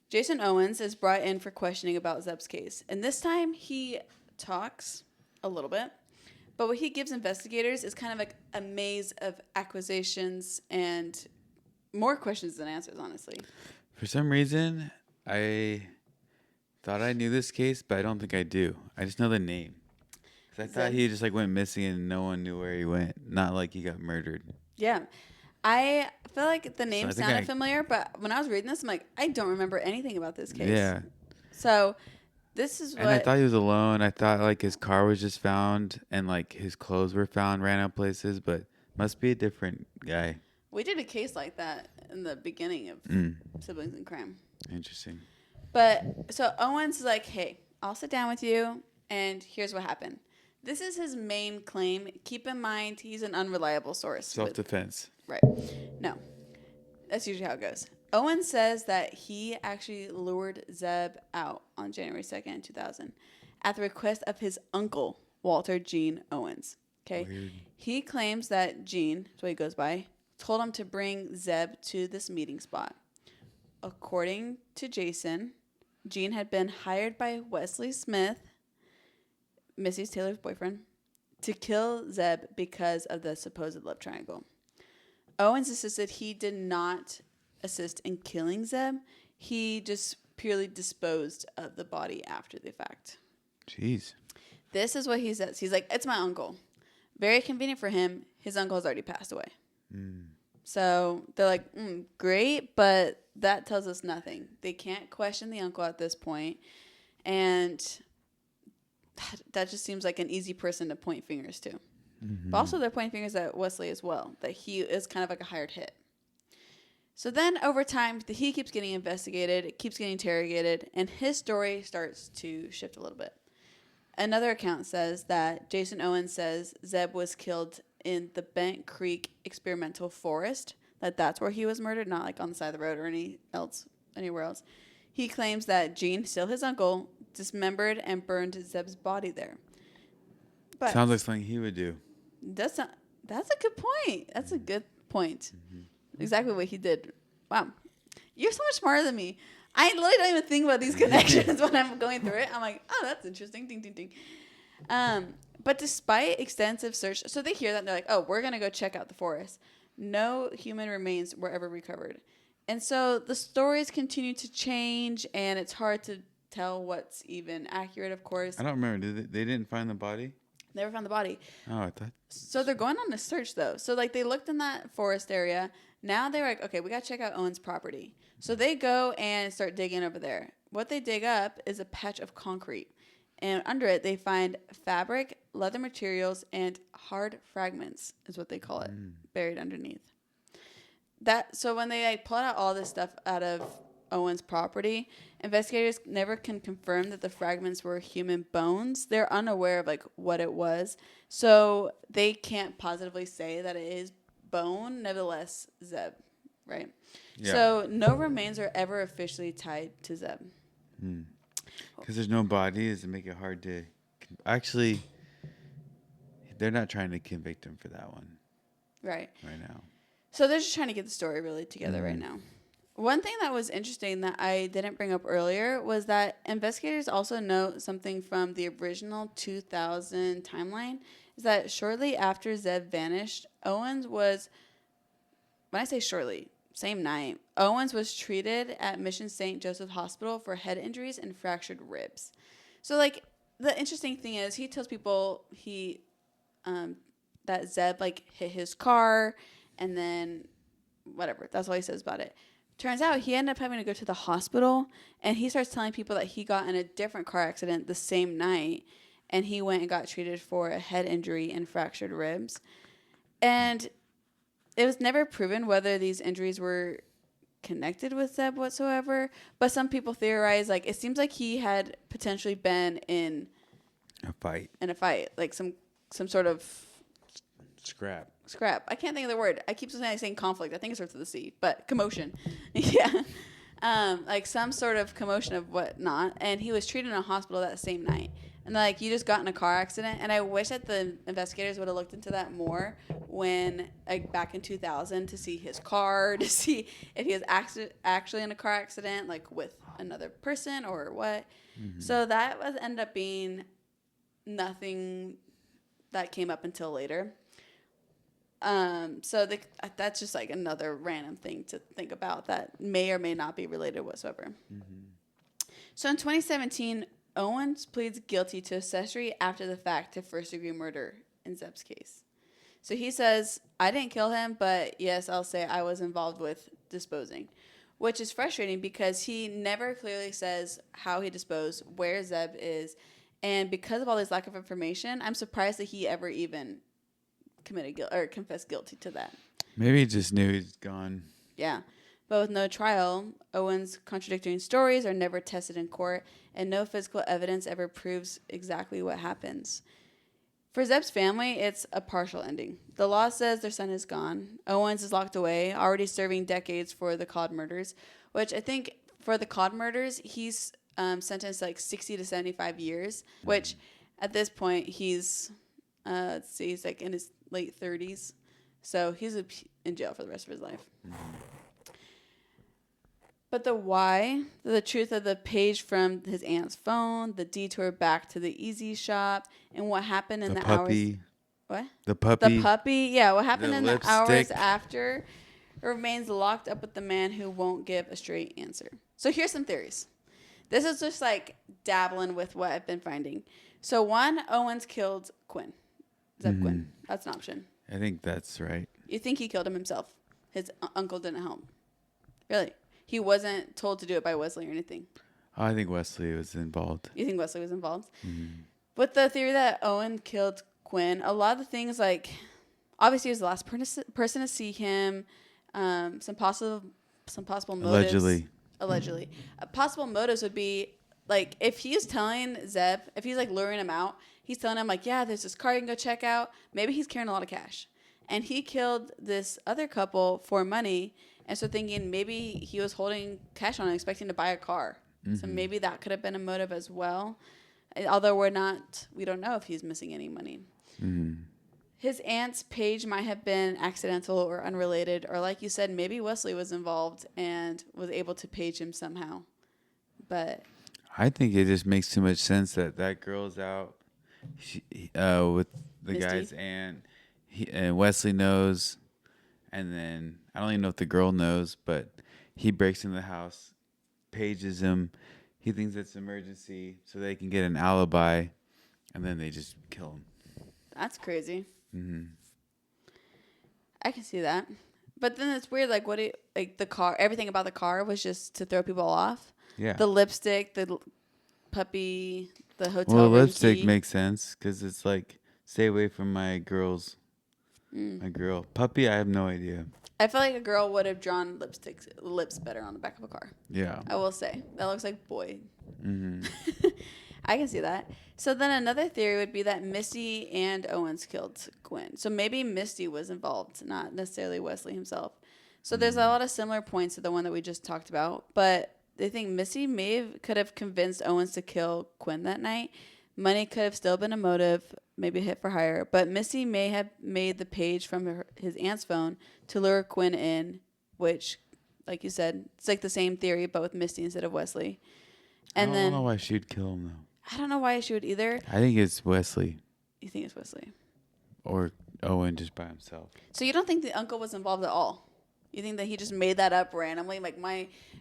Jason Owens is brought in for questioning about Zebb's case. And this time, he talks a little bit. But what he gives investigators is kind of like a maze of accusations and more questions than answers, honestly. For some reason, I thought I knew this case, but I don't think I do. I just know the name. 'Cause I thought he just like went missing and no one knew where he went. Not like he got murdered. Yeah. I feel like the name sounded familiar, but when I was reading this, I'm like, I don't remember anything about this case. Yeah. So this is what... And I thought he was alone. I thought like his car was just found and like his clothes were found random places, but must be a different guy. We did a case like that in the beginning of Siblings in Crime. Interesting. But so Owens is like, hey, I'll sit down with you, and here's what happened. This is his main claim. Keep in mind, he's an unreliable source. Self-defense. Right. No. That's usually how it goes. Owens says that he actually lured Zebb out on January 2nd, 2000, at the request of his uncle, Walter Gene Owens. Okay. Weird. He claims that Gene, that's what he goes by, told him to bring Zebb to this meeting spot. According to Jason, Gene had been hired by Wesley Smith, Missy Taylor's boyfriend, to kill Zebb because of the supposed love triangle. Owens insisted he did not assist in killing Zebb. He just purely disposed of the body after the fact. Jeez. This is what he says. He's like, it's my uncle. Very convenient for him. His uncle has already passed away. So they're like, great, but that tells us nothing. They can't question the uncle at this point. And that just seems like an easy person to point fingers to. But also they're pointing fingers at Wesley as well, that he is kind of like a hired hit. So then over time, he keeps getting investigated, keeps getting interrogated, and his story starts to shift a little bit. Another account says that Jason Owens says Zebb was killed in the Bent Creek Experimental Forest, that's where he was murdered, not like on the side of the road or anywhere else. He claims that Gene, still his uncle, dismembered and burned Zebb's body there. But sounds like something he would do. That's a good point. That's a good point. Exactly what he did. Wow. You're so much smarter than me. I literally don't even think about these connections when I'm going through it. I'm like, oh, that's interesting. Ding, ding, ding. But despite extensive search, so they hear that and they're like, oh, we're going to go check out the forest. No human remains were ever recovered. And so the stories continue to change, and it's hard to tell what's even accurate, of course. I don't remember. They didn't find the body? Never found the body. Oh, I thought. So they're going on a search, though. So, like, they looked in that forest area. Now they're like, okay, we got to check out Owen's property. So they go and start digging over there. What they dig up is a patch of concrete. And under it, they find fabric, leather materials, and hard fragments, is what they call it, buried underneath. So when they pull out all this stuff out of Owen's property, investigators never can confirm that the fragments were human bones. They're unaware of what it was, so they can't positively say that it is bone. Nevertheless, Zebb, right? Yeah. So no remains are ever officially tied to Zebb. Because there's no bodies, it make it hard to. Actually, they're not trying to convict him for that one. Right now. So they're just trying to get the story really together right now. One thing that was interesting that I didn't bring up earlier was that investigators also note something from the original 2000 timeline, is that shortly after Zebb vanished, Owens was, when I say shortly, same night, Owens was treated at Mission St. Joseph Hospital for head injuries and fractured ribs. So, the interesting thing is he tells people he that Zebb like hit his car, and then whatever. That's all he says about it. Turns out he ended up having to go to the hospital, and he starts telling people that he got in a different car accident the same night, and he went and got treated for a head injury and fractured ribs. And it was never proven whether these injuries were connected with Zebb whatsoever, but some people theorize like it seems like he had potentially been in a fight, like some sort of scrap. I can't think of the word. I keep saying conflict. I think it starts with a C, but commotion. Yeah. Like some sort of commotion of whatnot. And he was treated in a hospital that same night. And like, you just got in a car accident. And I wish that the investigators would have looked into that more when, like, back in 2000 to see his car, to see if he was actually in a car accident, like with another person or what. Mm-hmm. So that ended up being nothing that came up until later. So that's just like another random thing to think about that may or may not be related whatsoever. Mm-hmm. So in 2017, Owens pleads guilty to accessory after the fact to first-degree murder in Zebb's case. So he says, I didn't kill him, but yes, I'll say I was involved with disposing, which is frustrating because he never clearly says how he disposed, where Zebb is, and because of all this lack of information, I'm surprised that he ever even confessed guilty to that. Maybe he just knew he's gone. Yeah. But with no trial, Owens' contradicting stories are never tested in court, and no physical evidence ever proves exactly what happens. For Zebb's family, it's a partial ending. The law says their son is gone. Owens is locked away, already serving decades for the Codd murders, which I think for the Codd murders, he's sentenced like 60 to 75 years, which at this point he's he's like in his late 30s. So he's in jail for the rest of his life. But the why, the truth of the page from his aunt's phone, the detour back to the Easy shop, and what happened in the hours. What? The puppy. The puppy, yeah. What happened in lipstick. The hours after remains locked up with the man who won't give a straight answer. So here's some theories. This is just like dabbling with what I've been finding. So one, Owens killed Quinn. Zebb Quinn. That's an option. I think that's right. You think he killed him himself? His uncle didn't help. Really? He wasn't told to do it by Wesley or anything. Oh, I think Wesley was involved. You think Wesley was involved? With the theory that Owen killed Quinn, a lot of the things like, obviously he was the last person to see him. Some possible motives. Allegedly. Possible motives would be, like, if he's telling Zebb, if he's, like, luring him out, he's telling him, like, yeah, there's this car you can go check out. Maybe he's carrying a lot of cash. And he killed this other couple for money. And so thinking maybe he was holding cash on and expecting to buy a car. Mm-hmm. So maybe that could have been a motive as well. Although we don't know if he's missing any money. Mm-hmm. His aunt's page might have been accidental or unrelated. Or like you said, maybe Wesley was involved and was able to page him somehow. But I think it just makes too much sense that girl's out with the Misty? guy's aunt. And Wesley knows. And then, I don't even know if the girl knows, but he breaks in the house, pages him. He thinks it's an emergency so they can get an alibi, and then they just kill him. That's crazy. Mm-hmm. I can see that. But then it's weird, like, the car, everything about the car was just to throw people off? Yeah. The lipstick, the puppy, the hotel room. Well, the lipstick key. makes sense, because it's like, stay away from my girls. My girl. Puppy, I have no idea. I feel like a girl would have drawn lips better on the back of a car. Yeah. I will say. That looks like boy. Mm-hmm. I can see that. So then another theory would be that Misty and Owens killed Quinn. So maybe Misty was involved, not necessarily Wesley himself. So there's a lot of similar points to the one that we just talked about. But they think Misty could have convinced Owens to kill Quinn that night. Money could have still been a motive, maybe a hit for hire. But Missy may have made the page from his aunt's phone to lure Quinn in, which, like you said, it's like the same theory, but with Misty instead of Wesley. And I don't know why she'd kill him, though. I don't know why she would either. I think it's Wesley. You think it's Wesley? Or Owen just by himself. So you don't think the uncle was involved at all? You think that he just made that up randomly?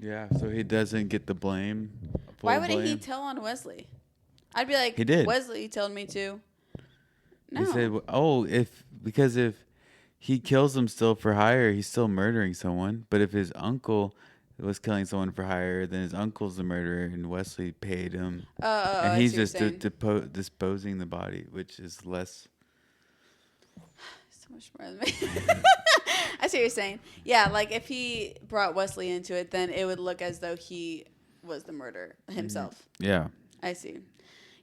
Yeah, so he doesn't get the blame. Why wouldn't he tell on Wesley? I'd be like, he did. Wesley told me to. No. He said, "Oh, if because if he kills them still for hire, he's still murdering someone. But if his uncle was killing someone for hire, then his uncle's the murderer, and Wesley paid him, and he's just disposing the body, which is less. So much more than me. I see what you're saying. Yeah, like if he brought Wesley into it, then it would look as though he was the murderer himself. Yeah. I see.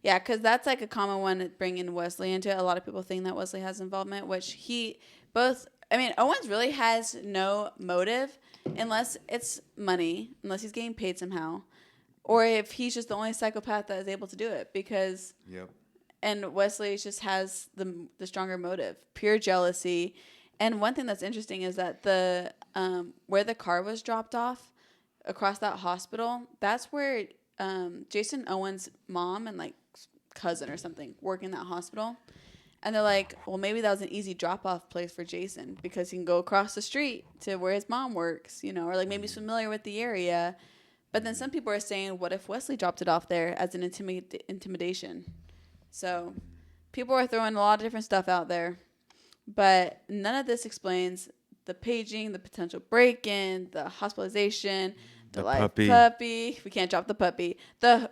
Yeah, because that's like a common one, bringing Wesley into it. A lot of people think that Wesley has involvement, which Owens really has no motive unless it's money, unless he's getting paid somehow, or if he's just the only psychopath that is able to do it. Because, and Wesley just has the stronger motive, pure jealousy. And one thing that's interesting is that the where the car was dropped off across that hospital, that's where Jason Owens' mom and like cousin or something work in that hospital. And they're like, well, maybe that was an easy drop-off place for Jason because he can go across the street to where his mom works, or like maybe he's familiar with the area. But then some people are saying, what if Wesley dropped it off there as an intimidation? So people are throwing a lot of different stuff out there. But none of this explains the paging, the potential break-in, the hospitalization, the live puppy. We can't drop the puppy. The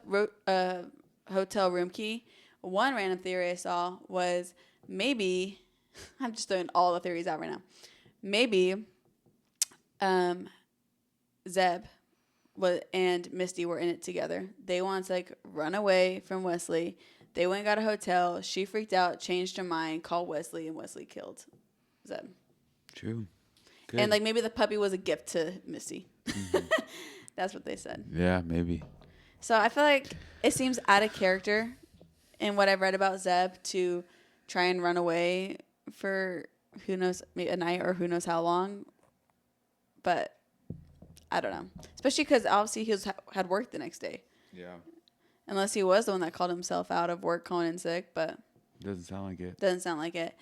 hotel room key. One random theory I saw was maybe, I'm just throwing all the theories out right now. Maybe Zebb and Misty were in it together. They wanted to like run away from Wesley. They went and got a hotel. She freaked out, changed her mind, called Wesley, and Wesley killed Zebb. True. Good. And like maybe the puppy was a gift to Misty. Mm-hmm. That's what they said. Yeah, maybe. So I feel like it seems out of character in what I've read about Zebb to try and run away for who knows, maybe a night or who knows how long. But I don't know. Especially because obviously he had work the next day. Yeah. Unless he was the one that called himself out of work calling in sick, but doesn't sound like it. Doesn't sound like it.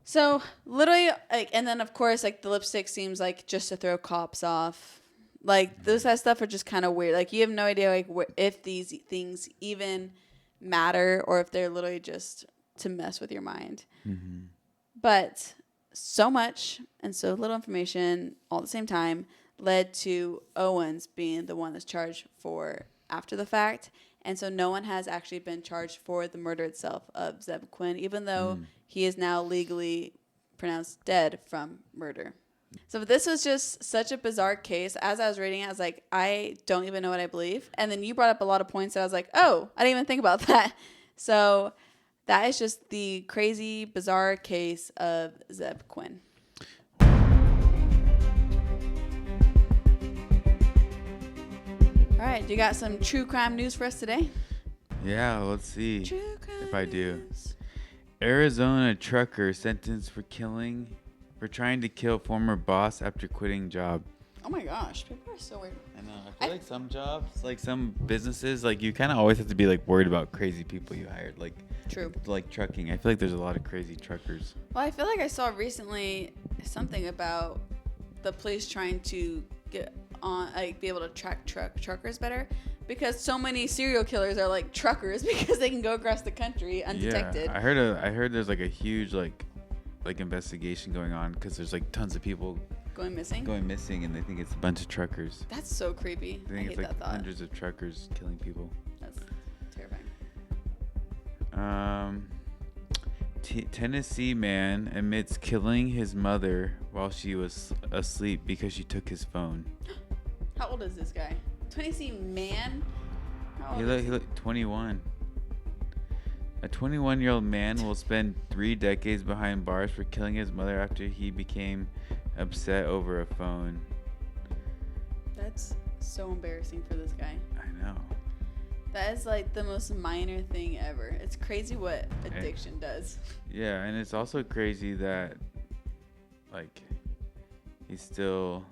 So literally, like, and then of course, like the lipstick seems like just to throw cops off. Like those kind of stuff are just kind of weird. Like you have no idea like if these things even matter or if they're literally just to mess with your mind. Mm-hmm. But so much and so little information all at the same time led to Owens being the one that's charged for after the fact. And so no one has actually been charged for the murder itself of Zebb Quinn, even though he is now legally pronounced dead from murder. So this was just such a bizarre case. As I was reading it, I was like, I don't even know what I believe. And then you brought up a lot of points that I was like, oh, I didn't even think about that. So that is just the crazy, bizarre case of Zebb Quinn. All right, you got some true crime news for us today? Yeah, let's see True crime if I do. news. Arizona trucker sentenced for trying to kill former boss after quitting job. Oh my gosh, people are so weird. I know. I feel like some jobs, like some businesses, like you kind of always have to be like worried about crazy people you hired. Like True. Like trucking. I feel like there's a lot of crazy truckers. Well, I feel like I saw recently something about the police trying to get on, like, be able to track truckers better because so many serial killers are like truckers because they can go across the country undetected. Yeah, I heard there's like a huge like investigation going on because there's like tons of people going missing, and they think it's a bunch of truckers. That's so creepy. They think it's like hundreds of truckers killing people. That's terrifying. Tennessee man admits killing his mother while she was asleep because she took his phone. How old is this guy? Tennessee man? He looked 21. A 21-year-old man will spend 3 decades behind bars for killing his mother after he became upset over a phone. That's so embarrassing for this guy. I know. That is like the most minor thing ever. It's crazy what addiction does. Yeah, and it's also crazy that like he's still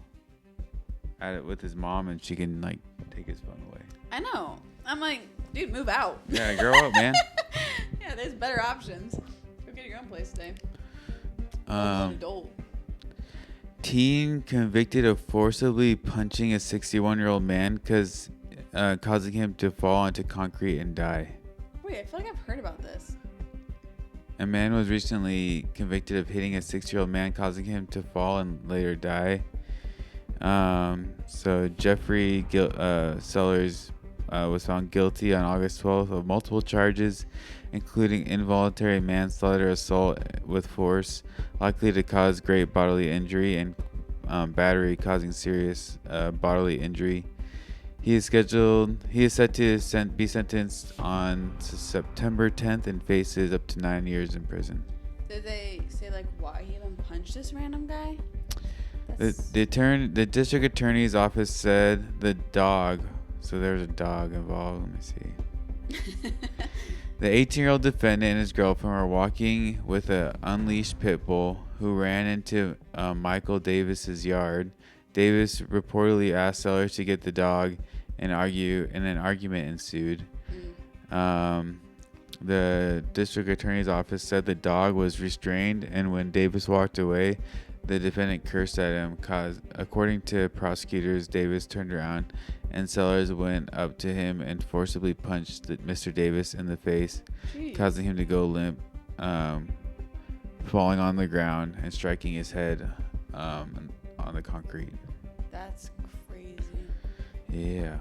at it with his mom and she can like take his phone away. I know. I'm like, dude, move out. Yeah, grow up, man. Yeah, there's better options. Go get your own place today. Adult. Teen convicted of forcibly punching a 61-year-old man causing him to fall onto concrete and die. Wait, I feel like I've heard about this. A man was recently convicted of hitting a 6-year-old man, causing him to fall and later die. So Jeffrey Sellers was found guilty on August 12th of multiple charges, including involuntary manslaughter, assault with force likely to cause great bodily injury, and battery causing serious bodily injury. He is set to be sentenced on September 10th and faces up to 9 years in prison. Did they say like why he even punched this random guy? The district attorney's office said the dog. So there's a dog involved. Let me see. The 18-year-old defendant and his girlfriend were walking with an unleashed pit bull who ran into Michael Davis's yard. Davis reportedly asked Sellers to get the dog, and an argument ensued. The district attorney's office said the dog was restrained, and when Davis walked away, the defendant cursed at him. According to prosecutors, Davis turned around and Sellers went up to him and forcibly punched Mr. Davis in the face, causing him to go limp, falling on the ground and striking his head on the concrete. That's crazy. Yeah.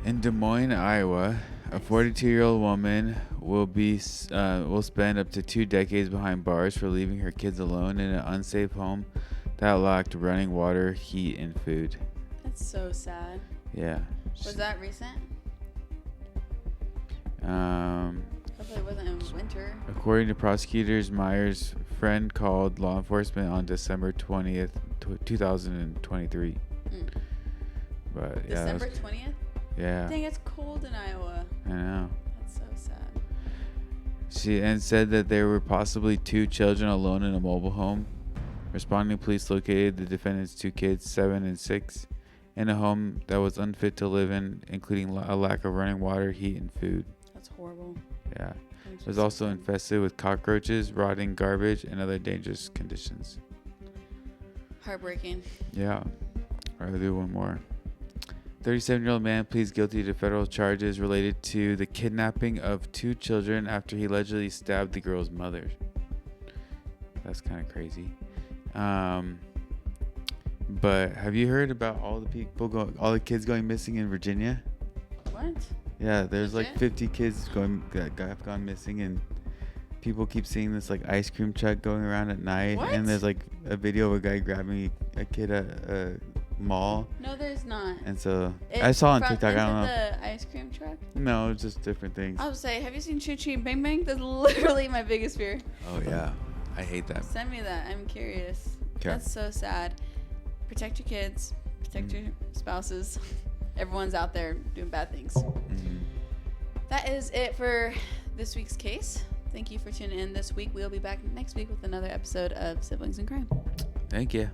In Des Moines, Iowa, a 42-year-old woman will spend up to 2 decades behind bars for leaving her kids alone in an unsafe home that lacked running water, heat, and food. That's so sad. Yeah. Was that recent? Hopefully it wasn't in winter. According to prosecutors, Meyer's friend called law enforcement on December 20th, 2023. But yeah, December 20th? Yeah. Dang, it's cold in Iowa. I know. That's so sad. She said that there were possibly 2 children alone in a mobile home. Responding police located the defendant's 2 kids, 7 and 6, in a home that was unfit to live in, including a lack of running water, heat, and food. That's horrible. Yeah. It was also infested with cockroaches, rotting garbage, and other dangerous conditions. Heartbreaking. Yeah. I'll do one more. 37-year-old man pleads guilty to federal charges related to the kidnapping of 2 children after he allegedly stabbed the girl's mother. That's kind of crazy. But have you heard about all the kids going missing in Virginia? What? Yeah, there's like 50 kids that have gone missing, and people keep seeing this like ice cream truck going around at night. What? And there's like a video of a guy grabbing a kid at a mall. No, there's not. And so I saw on TikTok. I don't know. The ice cream truck? No, it's just different things. I would say, have you seen Choo Choo Bang Bang? That's literally my biggest fear. Oh yeah, I hate that. Send me that. I'm curious. 'Kay. That's so sad. Protect your kids. Protect your spouses. Everyone's out there doing bad things. Mm-hmm. That is it for this week's case. Thank you for tuning in this week. We'll be back next week with another episode of Siblings in Crime. Thank you.